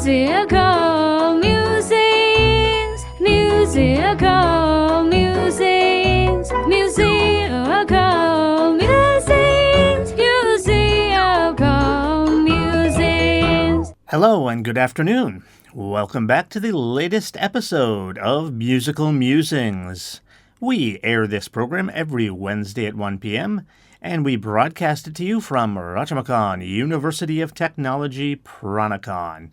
Musical musings, musical musings, musical musings, musical musings. Hello and good afternoon. Welcome back to the latest episode of Musical Musings. We air this program every Wednesday at 1 p.m., and we broadcast it to you from Rajamakan University of Technology, Pranakon.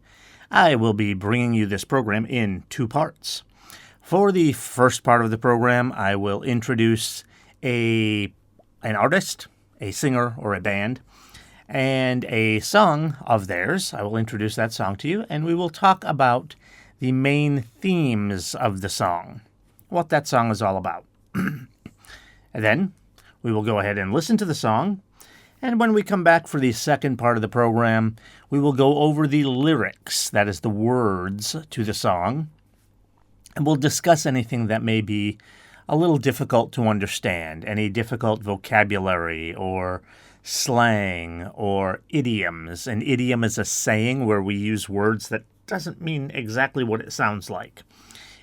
I will be bringing you this program in two parts. For the first part of the program, I will introduce an artist, a singer or a band, and a song of theirs. I will introduce that song to you, and we will talk about the main themes of the song, what that song is all about. And then we will go ahead and listen to the song, and when we come back for the second part of the program, we will go over the lyrics, that is the words to the song, and we'll discuss anything that may be a little difficult to understand, any difficult vocabulary or slang or idioms. An idiom is a saying where we use words that doesn't mean exactly what it sounds like.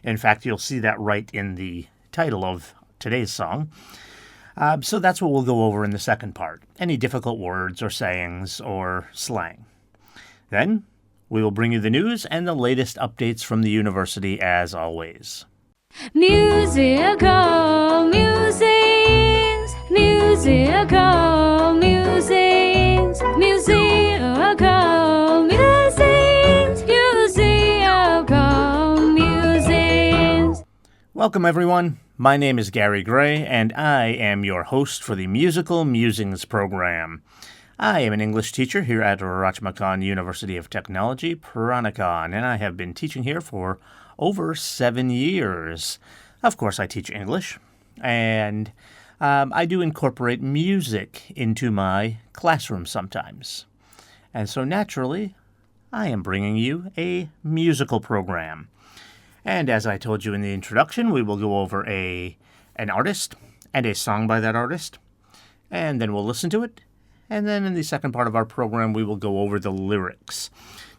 In fact, you'll see that right in the title of today's song. So that's what we'll go over in the second part, any difficult words or sayings or slang. Then we will bring you the news and the latest updates from the university as always. Musical musings, musical musings, musical musings, musical musings. Welcome everyone. My name is Gary Gray, and I am your host for the Musical Musings program. I am an English teacher here at Rajamakan University of Technology, Pranakon, and I have been teaching here for over 7 years. Of course, I teach English, and I do incorporate music into my classroom sometimes. And so naturally, I am bringing you a musical program. And as I told you in the introduction, we will go over an artist and a song by that artist, and then we'll listen to it. And then in the second part of our program, we will go over the lyrics.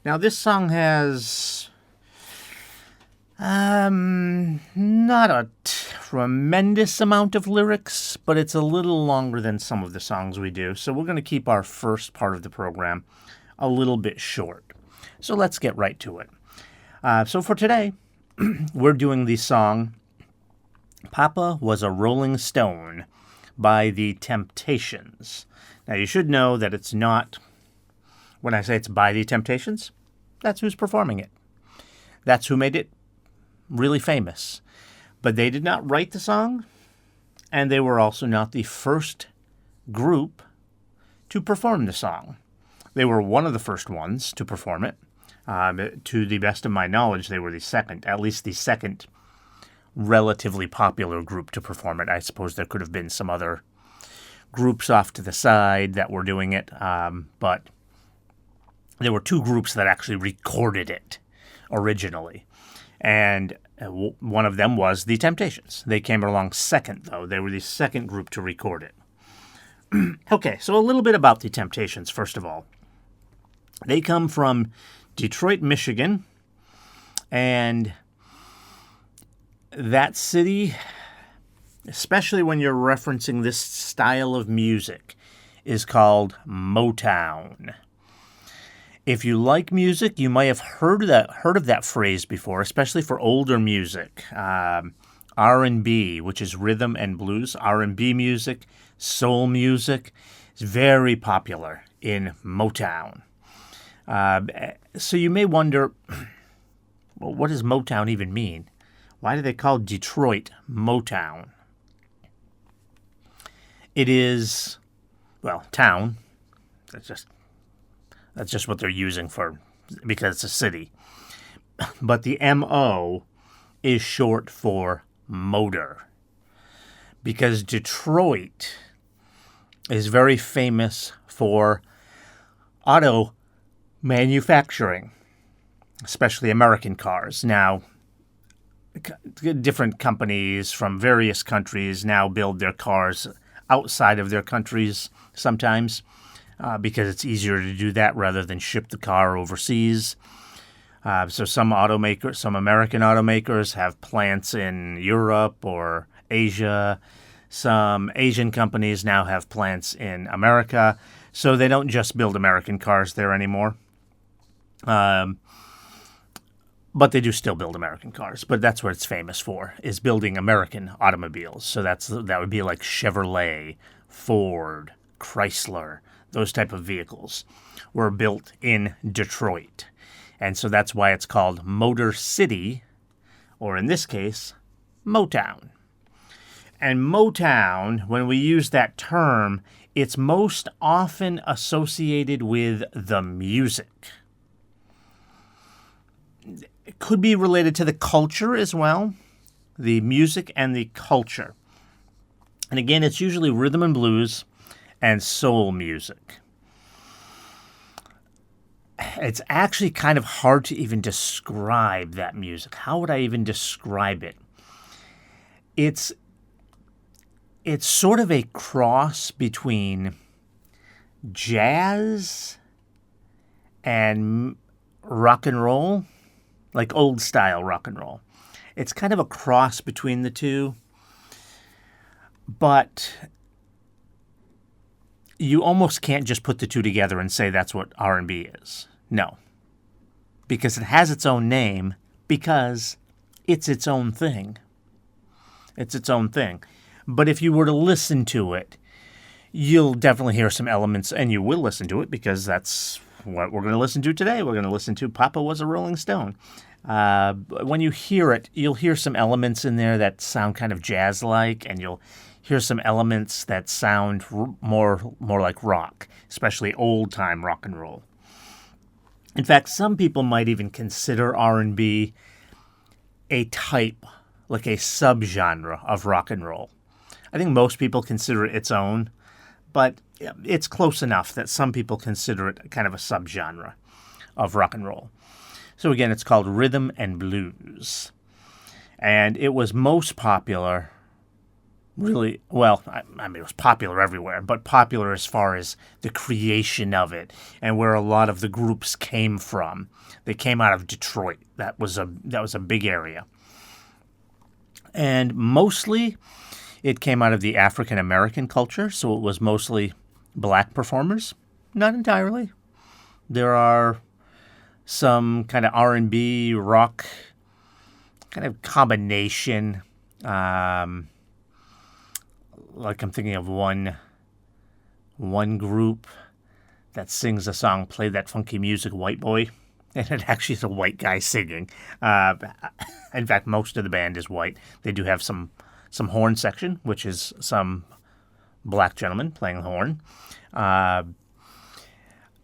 Now, this song has not a tremendous amount of lyrics, but it's a little longer than some of the songs we do. So we're going to keep our first part of the program a little bit short. So let's get right to it. So for today, we're doing the song Papa Was a Rolling Stone by the Temptations. Now, you should know that it's not, when I say it's by the Temptations, that's who's performing it. That's who made it really famous. But they did not write the song, and they were also not the first group to perform the song. They were one of the first ones to perform it. To the best of my knowledge, they were the second, at least the second relatively popular group to perform it. I suppose there could have been some other groups off to the side that were doing it, but there were two groups that actually recorded it originally. And one of them was the Temptations. They came along second, though. They were the second group to record it. Okay, so a little bit about the Temptations, first of all. They come from Detroit, Michigan, and that city, especially when you're referencing this style of music, is called Motown. If you like music, you might have heard of that phrase before, especially for older music. R&B, which is rhythm and blues, R&B music, soul music, is very popular in Motown. So you may wonder, well, what does Motown even mean? Why do they call Detroit Motown? It is, well, town. That's just what they're using for, because it's a city. But the M-O is short for motor. Because Detroit is very famous for auto manufacturing, especially American cars. Now, different companies from various countries now build their cars outside of their countries sometimes because it's easier to do that rather than ship the car overseas. So some automakers, some American automakers have plants in Europe or Asia. Some Asian companies now have plants in America. So they don't just build American cars there anymore. But they do still build American cars. But that's what it's famous for, is building American automobiles. So that would be like Chevrolet, Ford, Chrysler. Those type of vehicles were built in Detroit. And so that's why it's called Motor City, or in this case, Motown. And Motown, when we use that term, it's most often associated with the music. It could be related to the culture as well, the music and the culture. And again, it's usually rhythm and blues and soul music. It's actually kind of hard to even describe that music. How would I even describe it? It's sort of a cross between jazz and rock and roll, like old style rock and roll. It's kind of a cross between the two, but you almost can't just put the two together and say that's what R&B is. No. Because it has its own name, because it's its own thing. It's its own thing. But if you were to listen to it, you'll definitely hear some elements, and you will listen to it because that's what we're going to listen to today. We're going to listen to Papa Was a Rolling Stone. When you hear it, you'll hear some elements in there that sound kind of jazz-like, and you'll hear some elements that sound more like rock, especially old-time rock and roll. In fact, some people might even consider R&B a type, like a subgenre of rock and roll. I think most people consider it its own, but it's close enough that some people consider it kind of a subgenre of rock and roll. So again, it's called rhythm and blues. And it was most popular, really, well, I mean, it was popular everywhere, but popular as far as the creation of it and where a lot of the groups came from. They came out of Detroit. That was a big area. And mostly it came out of the African American culture, so it was mostly black performers. Not entirely. There are some kind of R&B, rock, kind of combination. Like I'm thinking of one group that sings a song, Play That Funky Music, White Boy. And it actually is a white guy singing. In fact, most of the band is white. They do have some horn section, which is some black gentleman playing the horn.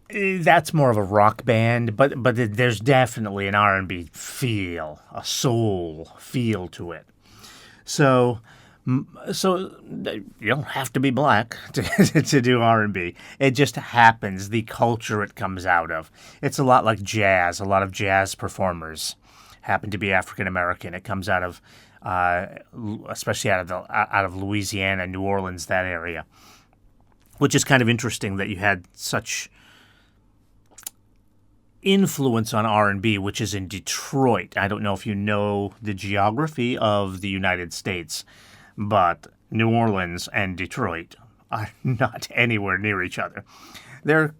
That's more of a rock band, but there's definitely an R&B feel, a soul feel to it. So you don't have to be black to do R&B. It just happens, the culture it comes out of. It's a lot like jazz. A lot of jazz performers happen to be African American. It comes out of, especially out of Louisiana, New Orleans, that area. Which is kind of interesting that you had such influence on R&B, which is in Detroit. I don't know if you know the geography of the United States, but New Orleans and Detroit are not anywhere near each other. They're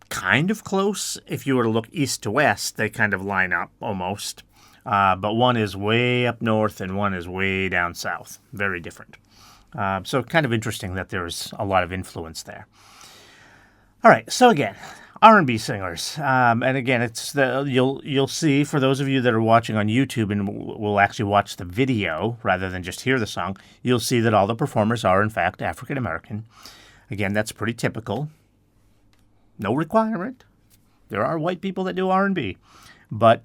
kind of close. If you were to look east to west, they kind of line up almost. But one is way up north and one is way down south. Very different. So kind of interesting that there's a lot of influence there. All right, so again, R&B singers, and again, it's you'll see, for those of you that are watching on YouTube and will actually watch the video rather than just hear the song, you'll see that all the performers are in fact African American. Again, that's pretty typical. No requirement. There are white people that do R&B, but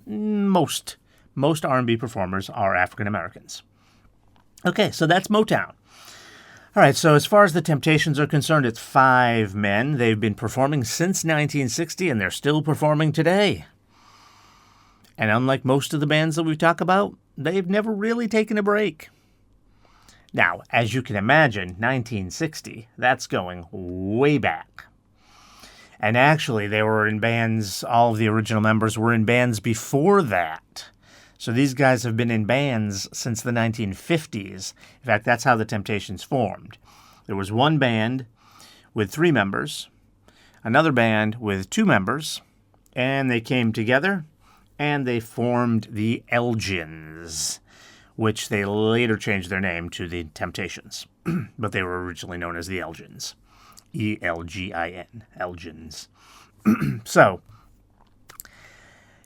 most R&B performers are African Americans. Okay, so that's Motown. All right, so as far as the Temptations are concerned, it's 5 men. They've been performing since 1960, and they're still performing today. And unlike most of the bands that we talk about, they've never really taken a break. Now, as you can imagine, 1960, that's going way back. And actually, they were in bands, all of the original members were in bands before that. So these guys have been in bands since the 1950s. In fact, that's how the Temptations formed. There was one band with 3 members, another band with 2 members, and they came together and they formed the Elgins, which they later changed their name to the Temptations. But they were originally known as the Elgins. E-L-G-I-N, Elgins. So,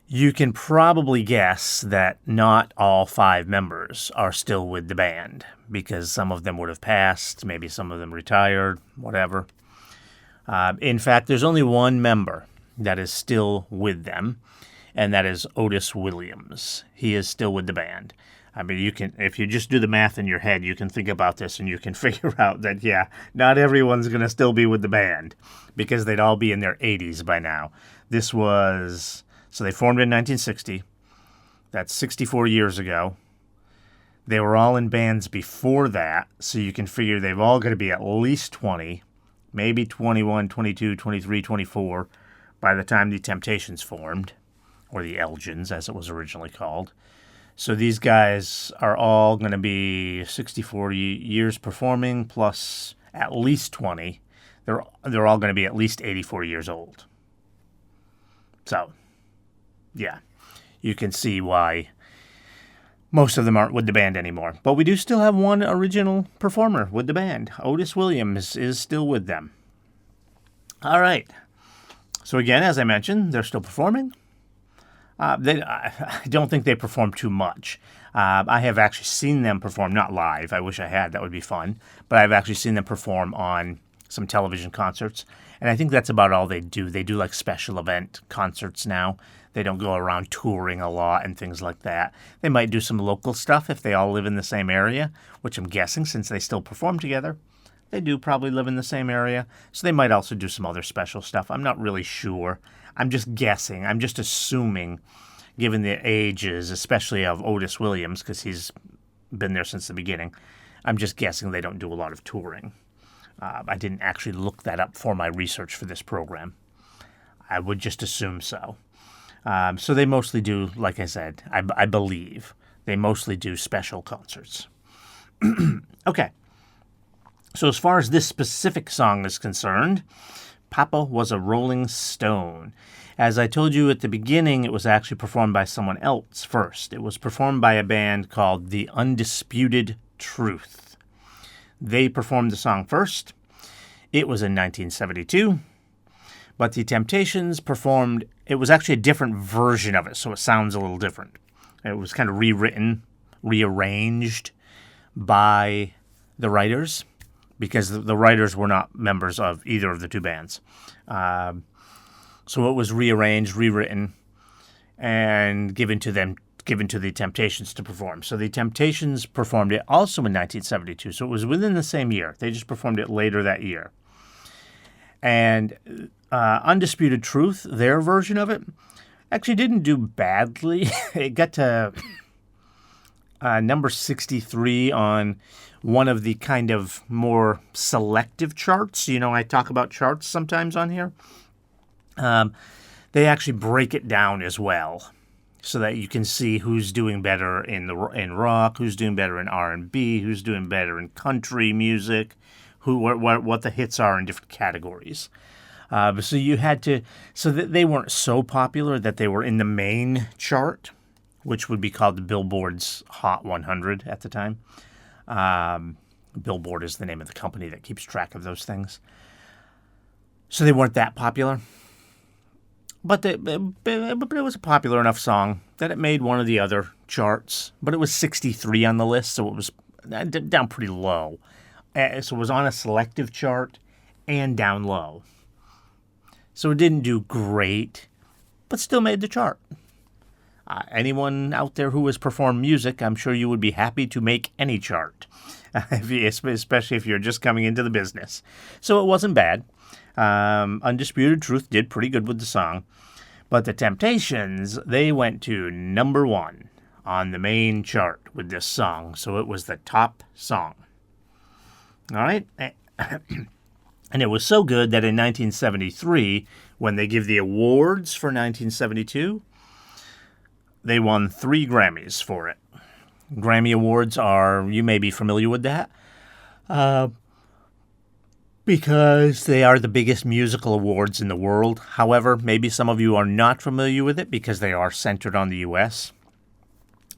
you can probably guess that not all 5 members are still with the band, because some of them would have passed, maybe some of them retired, whatever. In fact, there's only one member that is still with them, and that is Otis Williams. He is still with the band. I mean, you can, if you just do the math in your head, you can think about this and you can figure out that, yeah, not everyone's going to still be with the band, because they'd all be in their 80s by now. So they formed in 1960. That's 64 years ago. They were all in bands before that, so you can figure they've all got to be at least 20, maybe 21, 22, 23, 24 by the time the Temptations formed, or the Elgins, as it was originally called. So these guys are all going to be 64 years performing, plus at least 20. They're all going to be at least 84 years old. So, yeah, you can see why most of them aren't with the band anymore. But we do still have one original performer with the band. Otis Williams is still with them. All right. So again, as I mentioned, they're still performing. I don't think they perform too much. I have actually seen them perform, not live. I wish I had. That would be fun. But I've actually seen them perform on some television concerts. And I think that's about all they do. They do like special event concerts now. They don't go around touring a lot and things like that. They might do some local stuff if they all live in the same area, which I'm guessing since they still perform together. They do probably live in the same area. So they might also do some other special stuff. I'm not really sure. I'm just guessing. I'm just assuming, given the ages, especially of Otis Williams, because he's been there since the beginning, I'm just guessing they don't do a lot of touring. I didn't actually look that up for my research for this program. I would just assume so. So they mostly do, like I said, I believe, they mostly do special concerts. Okay. So as far as this specific song is concerned, Papa Was a Rolling Stone. As I told you at the beginning, it was actually performed by someone else first. It was performed by a band called The Undisputed Truth. They performed the song first. It was in 1972. But the Temptations performed, it was actually a different version of it, so it sounds a little different. It was kind of rewritten, rearranged by the writers, because the writers were not members of either of the two bands. So it was rearranged, rewritten, and given to the Temptations to perform. So the Temptations performed it also in 1972, so it was within the same year. They just performed it later that year. And Undisputed Truth, their version of it, actually didn't do badly. It got to number 63 on one of the kind of more selective charts. You know, I talk about charts sometimes on here. They actually break it down as well, so that you can see who's doing better in rock, who's doing better in R&B, who's doing better in country music, what the hits are in different categories. So you had to, so that they weren't so popular that they were in the main chart, which would be called the Billboard's Hot 100 at the time. Billboard is the name of the company that keeps track of those things. So they weren't that popular. But it was a popular enough song that it made one of the other charts. But it was 63 on the list, so it was down pretty low. So it was on a selective chart and down low. So it didn't do great, but still made the chart. Anyone out there who has performed music, I'm sure you would be happy to make any chart, especially if you're just coming into the business. So it wasn't bad. Undisputed Truth did pretty good with the song. But the Temptations, they went to number 1 on the main chart with this song. So it was the top song. All right? And it was so good that in 1973, When they give the awards for 1972, they won 3 Grammys for it. Grammy Awards are, you may be familiar with that, because they are the biggest musical awards in the world. However, maybe some of you are not familiar with it because they are centered on the U.S.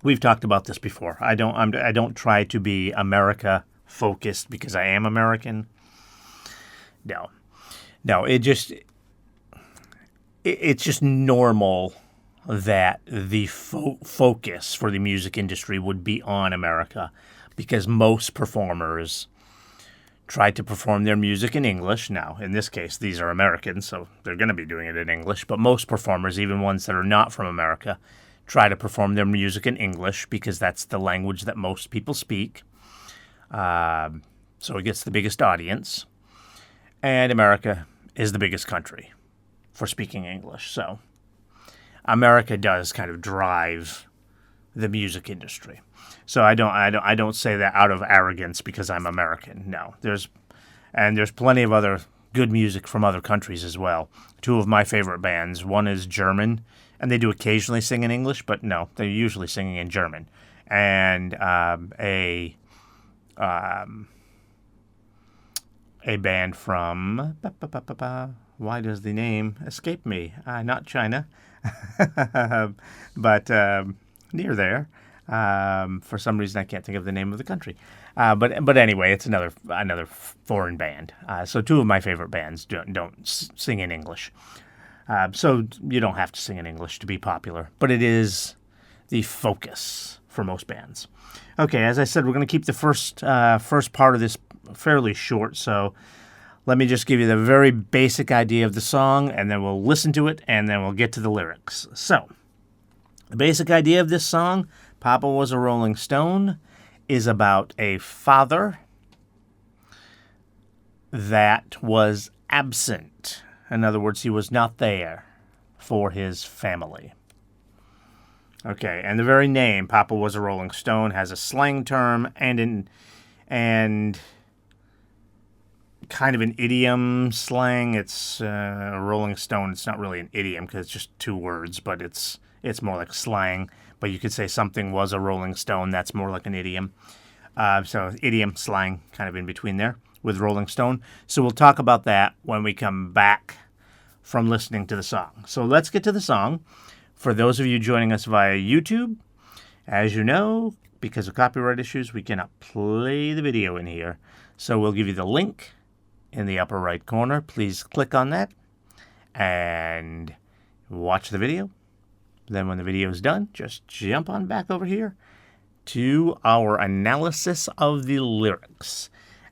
We've talked about this before. I don't try to be America focused because I am American. No, it's just normal that the focus for the music industry would be on America, because most performers try to perform their music in English. Now, in this case, these are Americans, so they're going to be doing it in English, but most performers, even ones that are not from America, try to perform their music in English because that's the language that most people speak. So it gets the biggest audience. And America is the biggest country for speaking English. So America does kind of drive the music industry. So I don't say that out of arrogance because I'm American. No, there's plenty of other good music from other countries as well. 2 of my favorite bands, one is German, and they do occasionally sing in English, but no, they're usually singing in German. And a band from, why does the name escape me? Not China, but near there. For some reason, I can't think of the name of the country. But anyway, it's another foreign band. So 2 of my favorite bands don't sing in English. So you don't have to sing in English to be popular, but it is the focus for most bands. Okay, as I said, we're going to keep the first part of this fairly short, so let me just give you the very basic idea of the song, and then we'll listen to it, and then we'll get to the lyrics. So, the basic idea of this song, Papa Was a Rolling Stone, is about a father that was absent. In other words, he was not there for his family. Okay, and the very name, Papa Was a Rolling Stone, has a slang term and kind of an idiom slang. It's a Rolling Stone. It's not really an idiom because it's just 2 words, but it's more like slang. But you could say something was a Rolling Stone. That's more like an idiom. So idiom, slang, kind of in between there with Rolling Stone. So we'll talk about that when we come back from listening to the song. So let's get to the song. For those of you joining us via YouTube, as you know, because of copyright issues, we cannot play the video in here. So we'll give you the link in the upper right corner. Please click on that and watch the video. Then when the video is done, just jump on back over here to our analysis of the lyrics.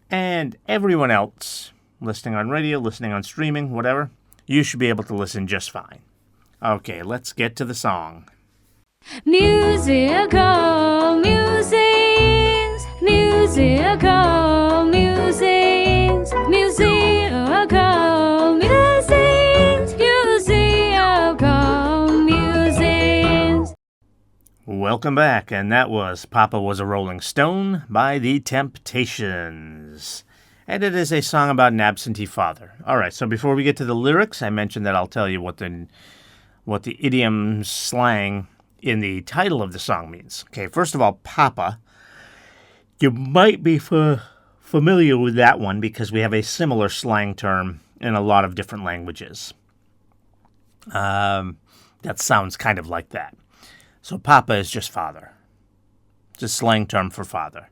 And everyone else, listening on radio, listening on streaming, whatever, you should be able to listen just fine. Okay, let's get to the song. Musical musings, musical musings, musical musings, musical musings. Welcome back, and that was Papa Was a Rolling Stone by The Temptations. And it is a song about an absentee father. All right, so before we get to the lyrics, I mentioned that I'll tell you what the idiom slang in the title of the song means. Okay, first of all, Papa. You might be familiar with that one because we have a similar slang term in a lot of different languages. That sounds kind of like that. So Papa is just father. It's a slang term for father.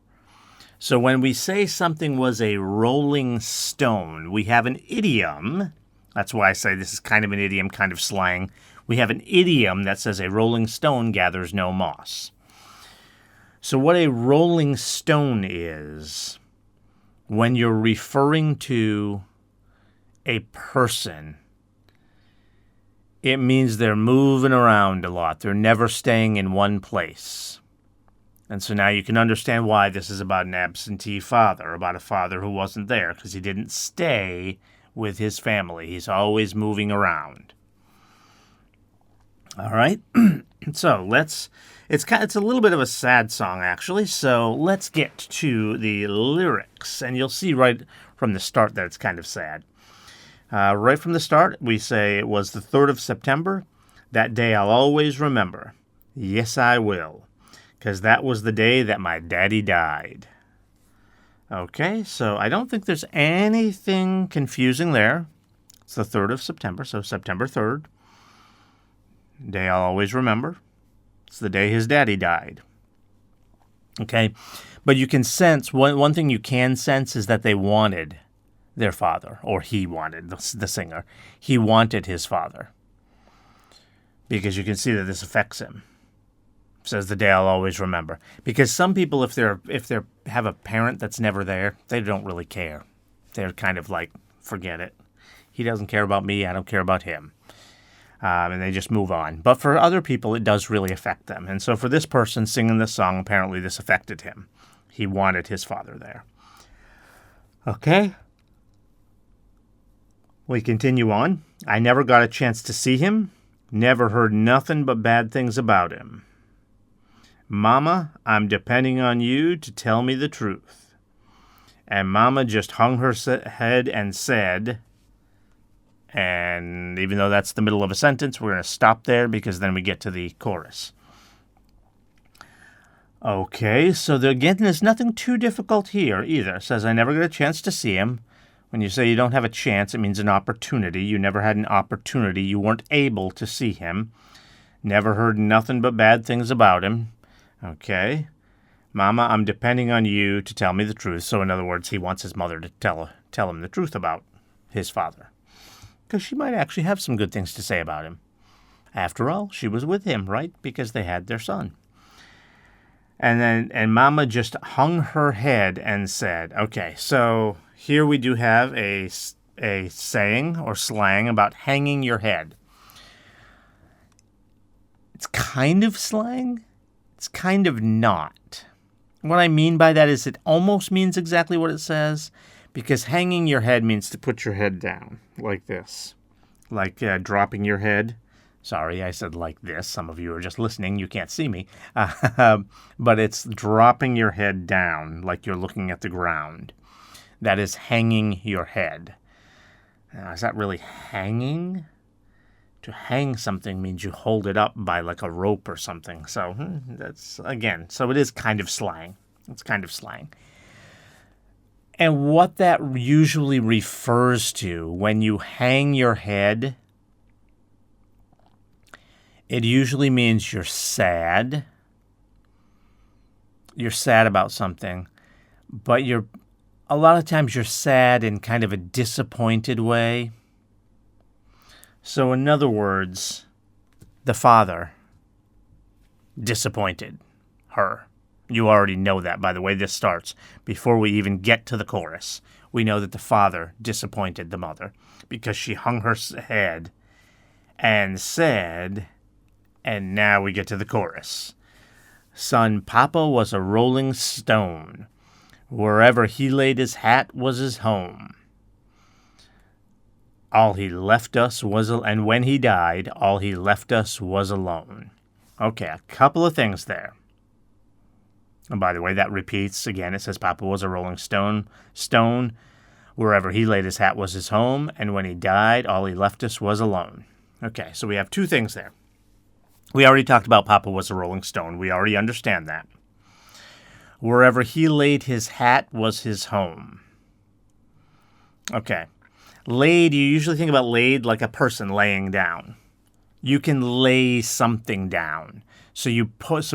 So when we say something was a rolling stone, we have an idiom. That's why I say this is kind of an idiom, kind of slang. We have an idiom that says a rolling stone gathers no moss. So what a rolling stone is, when you're referring to a person, it means they're moving around a lot. They're never staying in one place. And so now you can understand why this is about an absentee father, about a father who wasn't there, because he didn't stay with his family. He's always moving around. All right, so it's a little bit of a sad song, actually, so let's get to the lyrics, and you'll see right from the start that it's kind of sad. Right from the start, we say it was the 3rd of September. That day I'll always remember. Yes, I will. Because that was the day that my daddy died. Okay, so I don't think there's anything confusing there. It's the 3rd of September, so September 3rd. Day I'll always remember. It's the day his daddy died. Okay, but you can sense, one thing you can sense is that they wanted their father, or he wanted, the singer. He wanted his father. Because you can see that this affects him. Says the day I'll always remember. Because some people, if they have a parent that's never there, they don't really care. They're kind of like, forget it. He doesn't care about me. I don't care about him. And they just move on. But for other people, it does really affect them. And so for this person singing this song, apparently this affected him. He wanted his father there. Okay. We continue on. I never got a chance to see him. Never heard nothing but bad things about him. Mama, I'm depending on you to tell me the truth. And Mama just hung her head and said, and even though that's the middle of a sentence, we're going to stop there because then we get to the chorus. Okay, so again, there's nothing too difficult here either. It says, I never got a chance to see him. When you say you don't have a chance, it means an opportunity. You never had an opportunity. You weren't able to see him. Never heard nothing but bad things about him. Okay. Mama, I'm depending on you to tell me the truth. So in other words, he wants his mother to tell him the truth about his father. Because she might actually have some good things to say about him. After all, she was with him, right? Because they had their son. And Mama just hung her head and said, okay, so here we do have a saying or slang about hanging your head. It's kind of slang. It's kind of not. What I mean by that is it almost means exactly what it says, because hanging your head means to put your head down like this, like dropping your head. Sorry, I said like this. Some of you are just listening. You can't see me. But it's dropping your head down like you're looking at the ground. That is hanging your head. Now, is that really hanging? To hang something means you hold it up by like a rope or something. So that's, again, so it is kind of slang. It's kind of slang. And what that usually refers to when you hang your head, it usually means you're sad. You're sad about something, but a lot of times you're sad in kind of a disappointed way. So in other words, the father disappointed her. You already know that by the way this starts. Before we even get to the chorus, we know that the father disappointed the mother because she hung her head and said, and now we get to the chorus. Son, Papa was a rolling stone. Wherever he laid his hat was his home. All he left us was, and when he died, all he left us was alone. Okay, a couple of things there. And by the way, that repeats again. It says Papa was a rolling stone. Wherever he laid his hat was his home, and when he died, all he left us was alone. Okay, so we have two things there. We already talked about Papa was a rolling stone. We already understand that. Wherever he laid his hat was his home. Okay. Laid, you usually think about laid like a person laying down. You can lay something down. So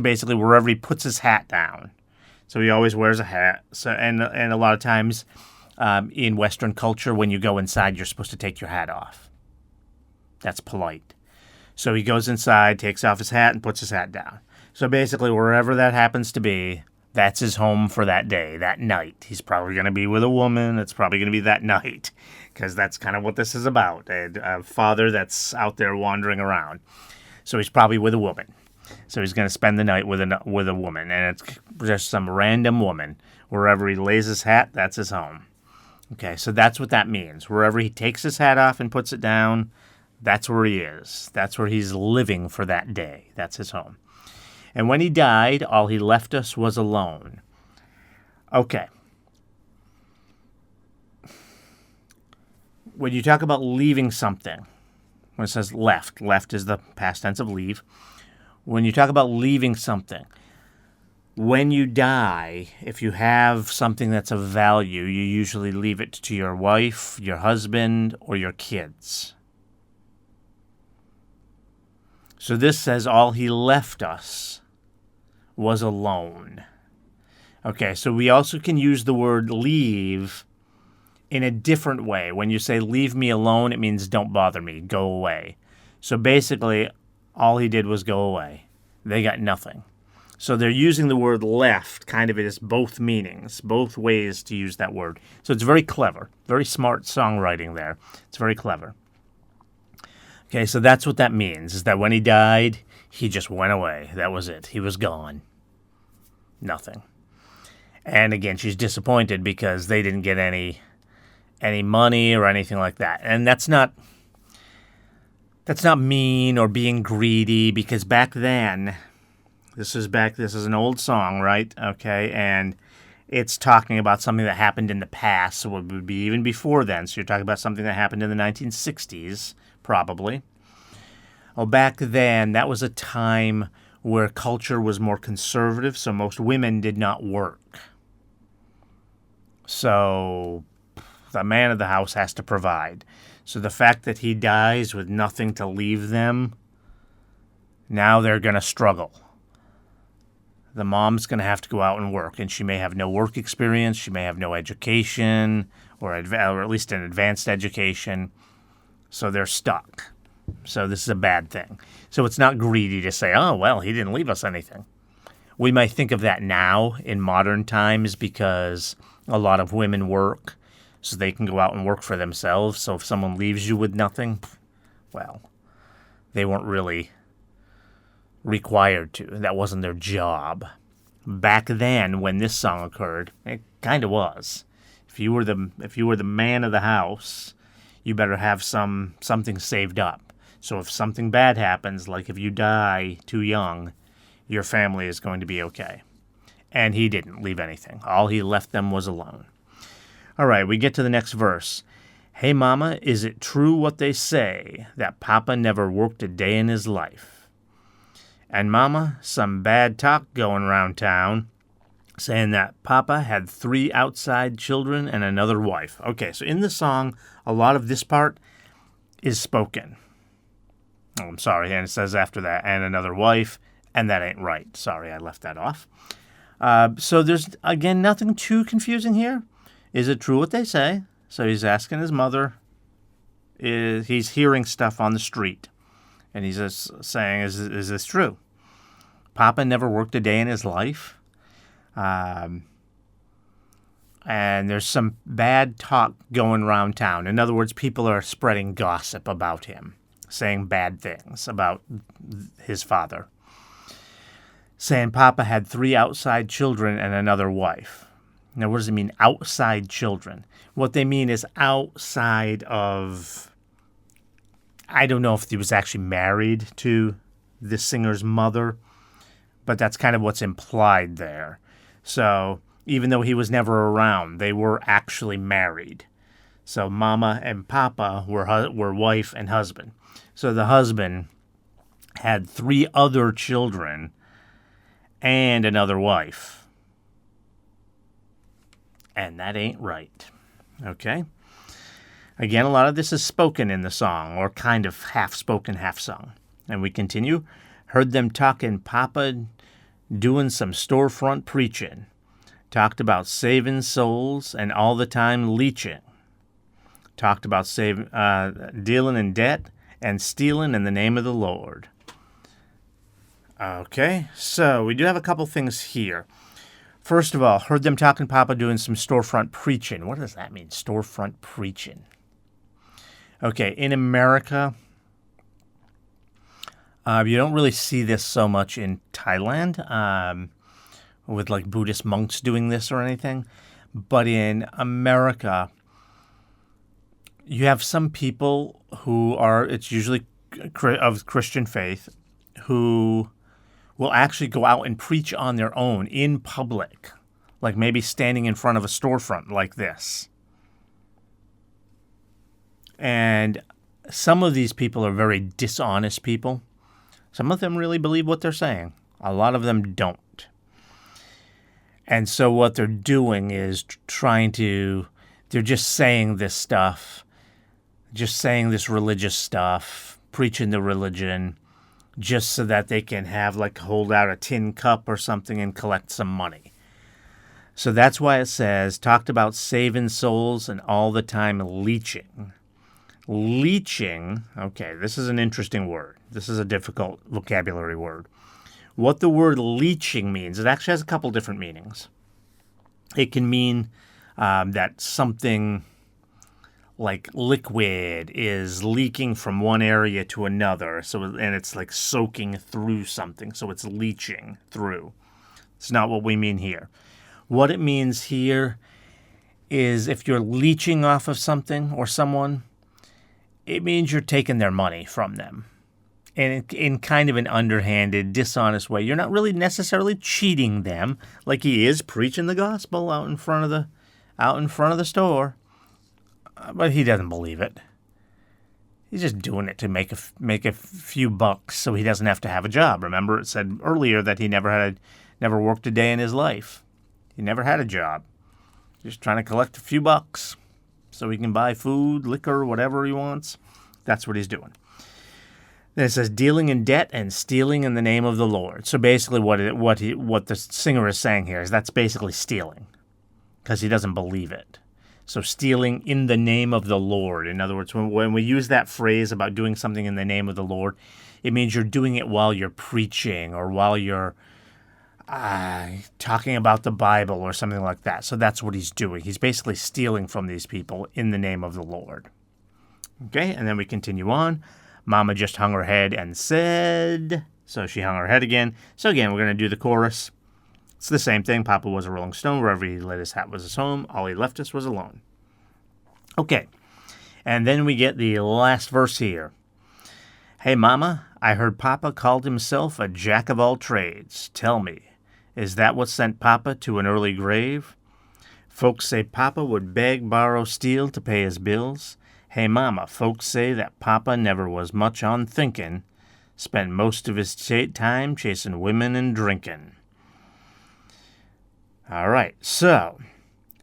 basically wherever he puts his hat down. So he always wears a hat. So and a lot of times in Western culture, when you go inside, you're supposed to take your hat off. That's polite. So he goes inside, takes off his hat, and puts his hat down. So basically wherever that happens to be, that's his home for that day, that night. He's probably going to be with a woman. It's probably going to be that night, because that's kind of what this is about, a father that's out there wandering around. So he's probably with a woman. So he's going to spend the night with a woman, and it's just some random woman. Wherever he lays his hat, that's his home. Okay, so that's what that means. Wherever he takes his hat off and puts it down, that's where he is. That's where he's living for that day. That's his home. And when he died, all he left us was alone. Okay. when you talk about leaving something, when it says left is the past tense of leave. When you talk about leaving something, when you die, if you have something that's of value, you usually leave it to your wife, your husband, or your kids. So this says all he left us was alone. Okay, so we also can use the word leave in a different way. When you say leave me alone, it means don't bother me, go away. So basically, all he did was go away. They got nothing. So they're using the word left kind of as both meanings, both ways to use that word. So it's very clever, very smart songwriting there. It's very clever. Okay, so that's what that means, is that when he died, he just went away. That was it. He was gone. Nothing. And again, she's disappointed because they didn't get any money or anything like that. And that's not mean or being greedy, because back then, this is an old song, right? Okay, and it's talking about something that happened in the past, so it would be even before then. So you're talking about something that happened in the 1960s, probably. Well, back then, that was a time where culture was more conservative, so most women did not work. So the man of the house has to provide. So the fact that he dies with nothing to leave them, now they're going to struggle. The mom's going to have to go out and work, and she may have no work experience, she may have no education, or at least an advanced education, so they're stuck. So this is a bad thing. So it's not greedy to say, oh, well, he didn't leave us anything. We might think of that now in modern times because a lot of women work, so they can go out and work for themselves. So if someone leaves you with nothing, well, they weren't really required to. That wasn't their job. Back then, when this song occurred, it kind of was. If you were the man of the house, you better have something saved up. So if something bad happens, like if you die too young, your family is going to be okay. And he didn't leave anything. All he left them was alone. All right, we get to the next verse. Hey, Mama, is it true what they say, that Papa never worked a day in his life? And Mama, some bad talk going around town, saying that Papa had 3 outside children and another wife. Okay, so in the song, a lot of this part is spoken. Oh, I'm sorry, and it says after that, and another wife, and that ain't right. Sorry, I left that off. So there's, again, nothing too confusing here. Is it true what they say? So he's asking his mother. He's hearing stuff on the street. And he's just saying, is this true? Papa never worked a day in his life. And there's some bad talk going around town. In other words, people are spreading gossip about him, saying bad things about his father. Saying Papa had 3 outside children and another wife. Now, what does it mean, outside children? What they mean is outside of... I don't know if he was actually married to the singer's mother, but that's kind of what's implied there. So even though he was never around, they were actually married. So Mama and Papa were wife and husband. So the husband had 3 other children and another wife. And that ain't right. Okay? Again, a lot of this is spoken in the song, or kind of half-spoken, half-sung. And we continue. Heard them talking Papa doing some storefront preaching. Talked about saving souls and all the time leeching. Talked about dealing in debt and stealing in the name of the Lord. Okay, so we do have a couple things here. First of all, heard them talking Papa doing some storefront preaching. What does that mean, storefront preaching? Okay, in America, you don't really see this so much in Thailand, with like Buddhist monks doing this or anything. But in America, you have some people who are, it's usually of Christian faith, who will actually go out and preach on their own in public, like maybe standing in front of a storefront like this. And some of these people are very dishonest people. Some of them really believe what they're saying. A lot of them don't. And so what they're doing is they're just saying this stuff, just saying this religious stuff, preaching the religion, just so that they can hold out a tin cup or something and collect some money. So that's why it says, talked about saving souls and all the time leeching. Leeching, okay, this is an interesting word. This is a difficult vocabulary word. What the word leeching means, it actually has a couple different meanings. It can mean that something like liquid is leaking from one area to another, and it's like soaking through something, so it's leaching through. It's not what we mean here. What it means here is if you're leeching off of something or someone, it means you're taking their money from them. And in kind of an underhanded, dishonest way. You're not really necessarily cheating them, like he is preaching the gospel out in front of the store. But he doesn't believe it. He's just doing it to make a few bucks so he doesn't have to have a job. Remember, it said earlier that he never worked a day in his life. He never had a job. Just trying to collect a few bucks so he can buy food, liquor, whatever he wants. That's what he's doing. Then it says dealing in debt and stealing in the name of the Lord. So basically what the singer is saying here is that's basically stealing because he doesn't believe it. So stealing in the name of the Lord. In other words, when we use that phrase about doing something in the name of the Lord, it means you're doing it while you're preaching or while you're talking about the Bible or something like that. So that's what he's doing. He's basically stealing from these people in the name of the Lord. Okay, and then we continue on. Mama just hung her head and said... So she hung her head again. So again, we're going to do the chorus. It's the same thing. Papa was a rolling stone. Wherever he laid his hat was his home. All he left us was alone. Okay, and then we get the last verse here. Hey, Mama, I heard Papa called himself a jack of all trades. Tell me, is that what sent Papa to an early grave? Folks say Papa would beg, borrow, steal to pay his bills. Hey, Mama, folks say that Papa never was much on thinking, spent most of his time chasing women and drinking. All right, so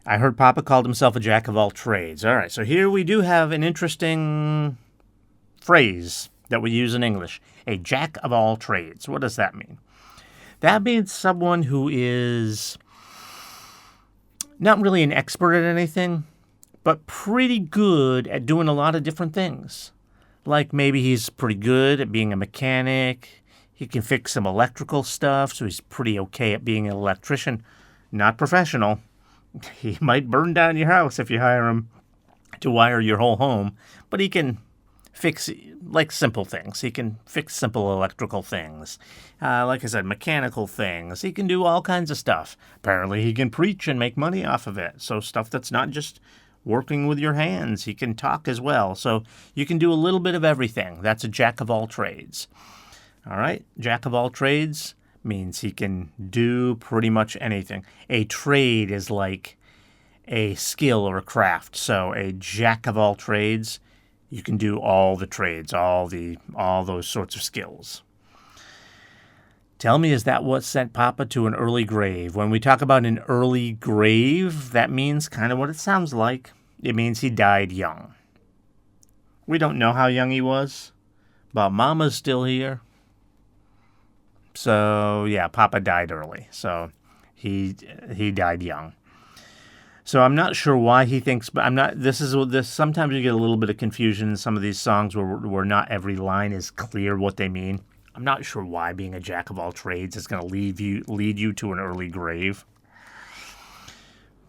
I heard Papa called himself a jack of all trades. All right, so here we do have an interesting phrase that we use in English, a jack of all trades. What does that mean? That means someone who is not really an expert at anything, but pretty good at doing a lot of different things. Like maybe he's pretty good at being a mechanic. He can fix some electrical stuff, so he's pretty okay at being an electrician. Not professional. He might burn down your house if you hire him to wire your whole home, but he can fix like simple things. He can fix simple electrical things. Like I said, mechanical things. He can do all kinds of stuff. Apparently he can preach and make money off of it. So stuff that's not just working with your hands. He can talk as well. So you can do a little bit of everything. That's a jack of all trades. All right, jack of all trades means he can do pretty much anything. A trade is like a skill or a craft. So a jack of all trades, you can do all the trades, all those sorts of skills. Tell me, is that what sent Papa to an early grave? When we talk about an early grave, that means kind of what it sounds like. It means he died young. We don't know how young he was, but Mama's still here. So, yeah, Papa died early. So he died young. So I'm not sure why he thinks, but sometimes you get a little bit of confusion in some of these songs where not every line is clear what they mean. I'm not sure why being a jack of all trades is going to lead you to an early grave.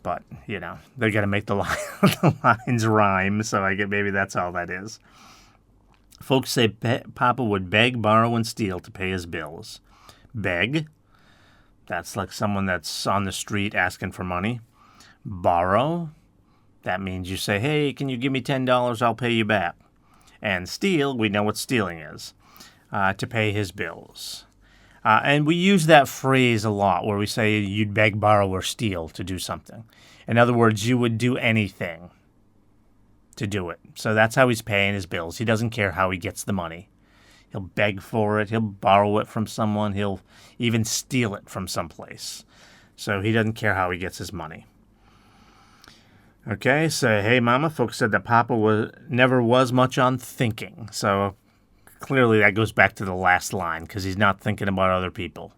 But, they got to make the lines rhyme, so I get maybe that's all that is. Folks say Papa would beg, borrow, and steal to pay his bills. Beg, that's like someone that's on the street asking for money. Borrow, that means you say, hey, can you give me $10? I'll pay you back. And steal, we know what stealing is, to pay his bills. And we use that phrase a lot where we say you'd beg, borrow, or steal to do something. In other words, you would do anything to do it. So that's how he's paying his bills. He doesn't care how he gets the money. He'll beg for it. He'll borrow it from someone. He'll even steal it from someplace. So he doesn't care how he gets his money. Okay, so hey mama, folks said that Papa never was much on thinking. So clearly that goes back to the last line, because he's not thinking about other people.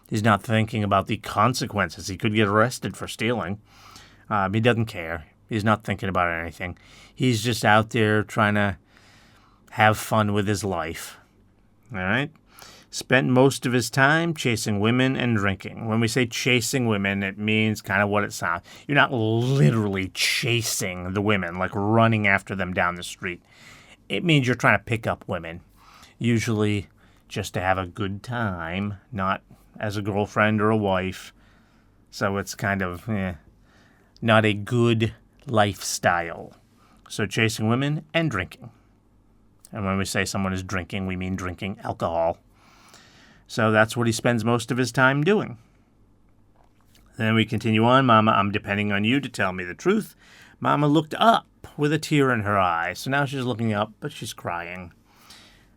He's not thinking about the consequences. He could get arrested for stealing. He doesn't care. He's not thinking about anything. He's just out there trying to have fun with his life. All right? Spent most of his time chasing women and drinking. When we say chasing women, it means kind of what it sounds. You're not literally chasing the women, like running after them down the street. It means you're trying to pick up women, usually just to have a good time, not as a girlfriend or a wife. So it's kind of not a good lifestyle. So chasing women and drinking. And when we say someone is drinking, we mean drinking alcohol. So that's what he spends most of his time doing. Then we continue on. Mama, I'm depending on you to tell me the truth. Mama looked up with a tear in her eye. So now she's looking up, but she's crying.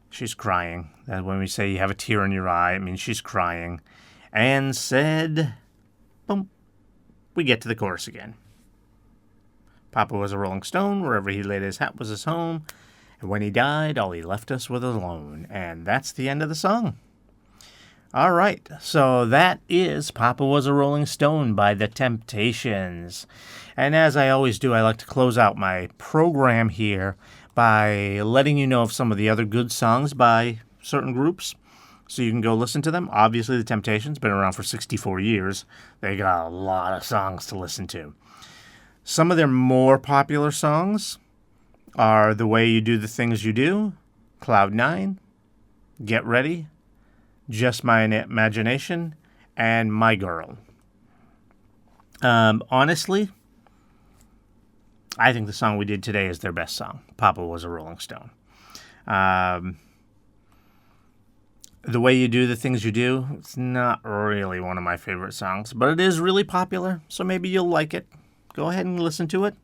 She's crying. And when we say you have a tear in your eye, it means she's crying. And said, boom, we get to the chorus again. Papa was a rolling stone. Wherever he laid his hat was his home. And when he died, all he left us was alone. And that's the end of the song. All right, so that is Papa Was a Rolling Stone by The Temptations. And as I always do, I like to close out my program here by letting you know of some of the other good songs by certain groups, so you can go listen to them. Obviously, The Temptations, been around for 64 years. They got a lot of songs to listen to. Some of their more popular songs are The Way You Do the Things You Do, Cloud 9, Get Ready, Just My Imagination, and My Girl. Honestly, I think the song we did today is their best song. Papa Was a Rolling Stone. The Way You Do the Things You Do, it's not really one of my favorite songs, but it is really popular, so maybe you'll like it. Go ahead and listen to it.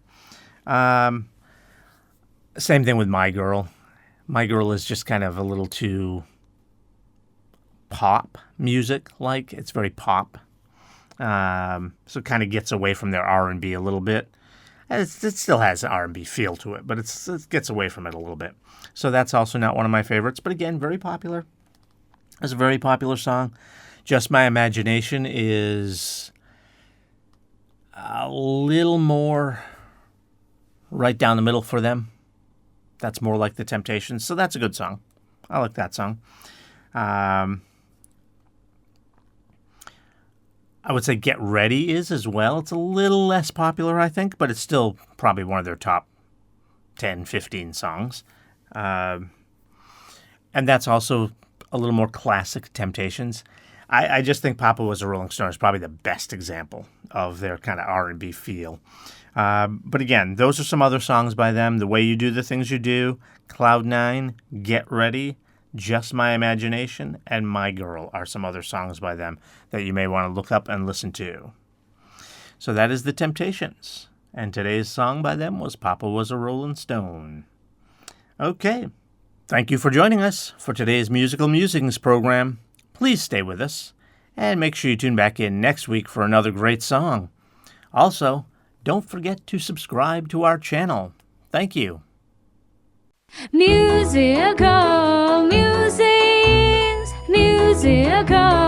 Same thing with My Girl. My Girl is just kind of a little too pop music, like it's very pop, so it kind of gets away from their R&B a little bit. It still has an R&B feel to it, but it gets away from it a little bit. So that's also not one of my favorites, but again, very popular. It's a very popular song. Just My Imagination is a little more right down the middle for them. That's more like The Temptations, so that's a good song. I like that song. I would say Get Ready is as well. It's a little less popular, I think, but it's still probably one of their top 10, 15 songs. And that's also a little more classic Temptations. I just think Papa Was a Rolling Stone is probably the best example of their kind of R&B feel. But again, those are some other songs by them. The Way You Do the Things You Do, Cloud 9, Get Ready, Just My Imagination, and My Girl are some other songs by them that you may want to look up and listen to. So that is The Temptations. And today's song by them was Papa Was a Rolling Stone. Okay. Thank you for joining us for today's Musical Musings program. Please stay with us, and make sure you tune back in next week for another great song. Also, don't forget to subscribe to our channel. Thank you. Musical musings, musical